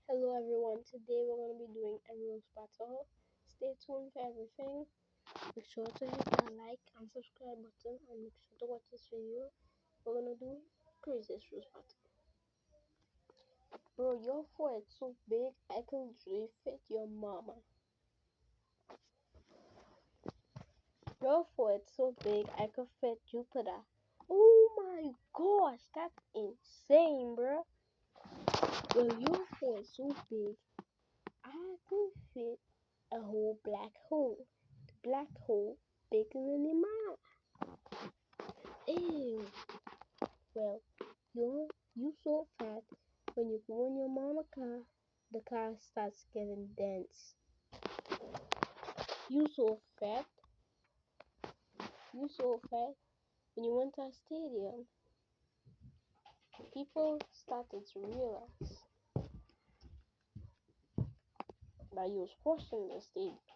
Hello everyone, today we're going to be doing a roast battle. Stay tuned for everything. Make sure to hit that like and subscribe button and make sure to watch this video. We're going to do craziest roast battle. Bro, your forehead so big I can literally fit your mama. Your forehead so big I could fit Jupiter. Oh my gosh, that's insane, bro. Well, your forehead so big I could fit a whole black hole. The black hole bigger than your mouth. Ew. Well, you so fat when you go in your mama car, the car starts getting dense. You so fat. You so fat when you went to a stadium. People started to realize that you was squashing the stadium.